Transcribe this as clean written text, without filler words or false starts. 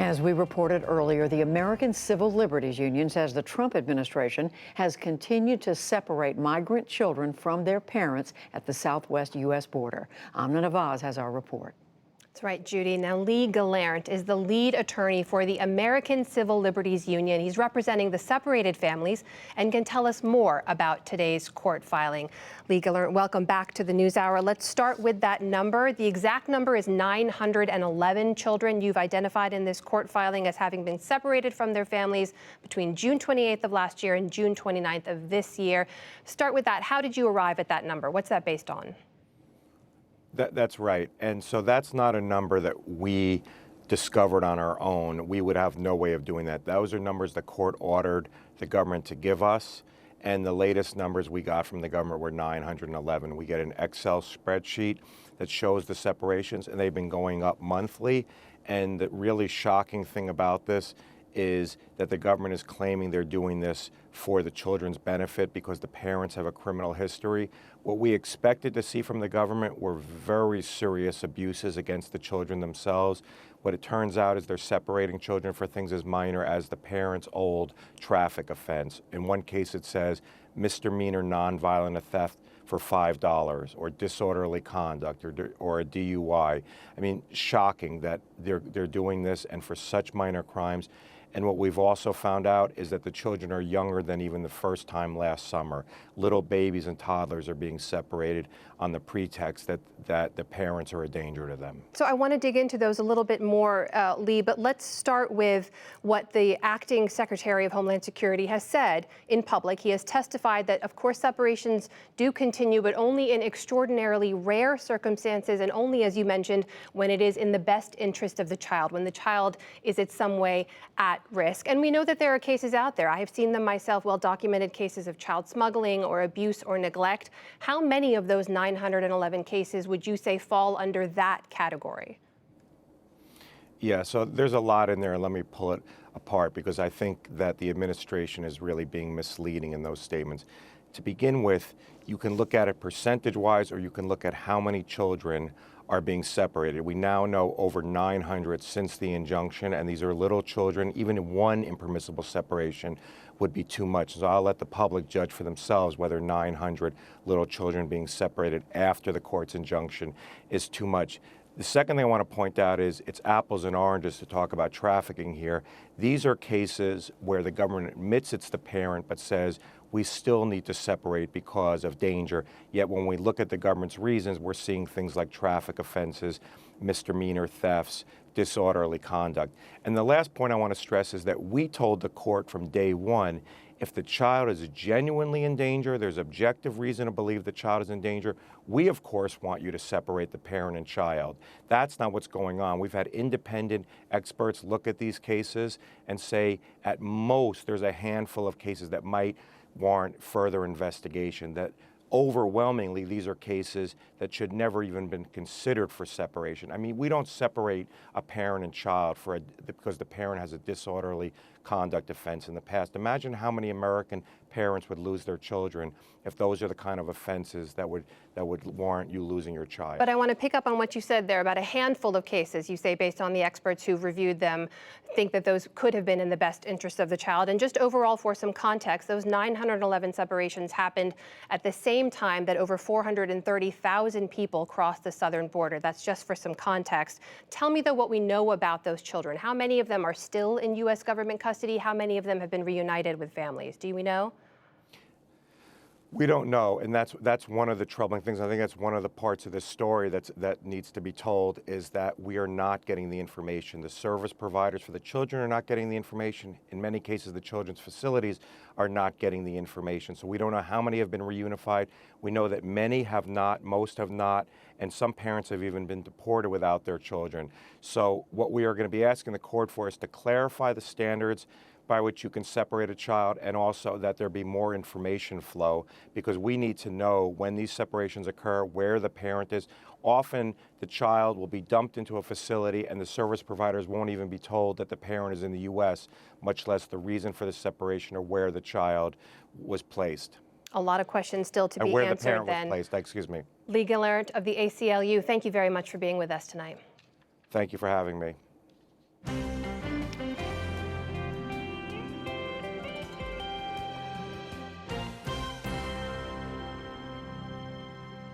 As we reported earlier, the American Civil Liberties Union says the Trump administration has continued to separate migrant children from their parents at the southwest U.S. border. Amna Nawaz has our report. That's right, Judy. Now, Lee Gelernt is the lead attorney for the American Civil Liberties Union. He's representing the separated families and can tell us more about today's court filing. Lee Gelernt, welcome back to the NewsHour. Let's start with that number. The exact number is 911 children you've identified in this court filing as having been separated from their families between June 28th of last year and June 29th of this year. Start with that. How did you arrive at that number? What's that based on? That's right. And so that's not a number that we discovered on our own. We would have no way of doing that. Those are numbers the court ordered the government to give us. And the latest numbers we got from the government were 911. We get an Excel spreadsheet that shows the separations, and they've been going up monthly. And the really shocking thing about this is that the government is claiming they're doing this for the children's benefit because the parents have a criminal history. What we expected to see from the government were very serious abuses against the children themselves. What it turns out is they're separating children for things as minor as the parent's old traffic offense. In one case it says misdemeanor nonviolent theft for $5 or disorderly conduct or a DUI. I mean, shocking that they're doing this and for such minor crimes. And what we've also found out is that the children are younger than even the first time last summer. Little babies and toddlers are being separated on the pretext that the parents are a danger to them. So I want to dig into those a little bit more, Lee, but let's start with what the acting Secretary of Homeland Security has said in public. He has testified that, of course, separations do continue, but only in extraordinarily rare circumstances and only, as you mentioned, when it is in the best interest of the child, when the child is in some way at risk. And we know that there are cases out there. I have seen them myself, well-documented cases of child smuggling or abuse or neglect. How many of those 911 cases would you say fall under that category? Yeah, so there's a lot in there. Let me pull it apart because I think that the administration is really being misleading in those statements. To begin with, you can look at it percentage-wise or you can look at how many children are being separated. We now know over 900 since the injunction, and these are little children. Even one impermissible separation would be too much. So I'll let the public judge for themselves whether 900 little children being separated after the court's injunction is too much. The second thing I want to point out is it's apples and oranges to talk about trafficking here. These are cases where the government admits it's the parent but says we still need to separate because of danger. Yet when we look at the government's reasons, we're seeing things like traffic offenses, misdemeanor thefts, disorderly conduct. And the last point I want to stress is that we told the court from day one, if the child is genuinely in danger, there's objective reason to believe the child is in danger, we of course want you to separate the parent and child. That's not what's going on. We've had independent experts look at these cases and say at most there's a handful of cases that might warrant further investigation, that overwhelmingly these are cases that should never even been considered for separation. I mean, we don't separate a parent and child because the parent has a disorderly conduct offense in the past. Imagine how many American parents would lose their children if those are the kind of offenses that would warrant you losing your child. But I want to pick up on what you said there about a handful of cases, you say, based on the experts who've reviewed them, think that those could have been in the best interest of the child. And just overall, for some context, those 911 separations happened at the same time that over 430,000 people crossed the southern border. That's just for some context. Tell me, though, what we know about those children. How many of them are still in U.S. government custody? How many of them have been reunited with families? Do we know? We don't know, and that's one of the troubling things. I think that's one of the parts of this story that needs to be told, is that we are not getting the information. The service providers for the children are not getting the information. In many cases, the children's facilities are not getting the information. So we don't know how many have been reunified. We know that many have not, most have not, and some parents have even been deported without their children. So what we are going to be asking the court for is to clarify the standards by which you can separate a child, and also that there be more information flow, because we need to know when these separations occur, where the parent is. Often the child will be dumped into a facility and the service providers won't even be told that the parent is in the U.S., much less the reason for the separation or where the child was placed. A lot of questions still to be where answered the parent then. was placed, excuse me. Lee Gelernt of the ACLU, thank you very much for being with us tonight. Thank you for having me.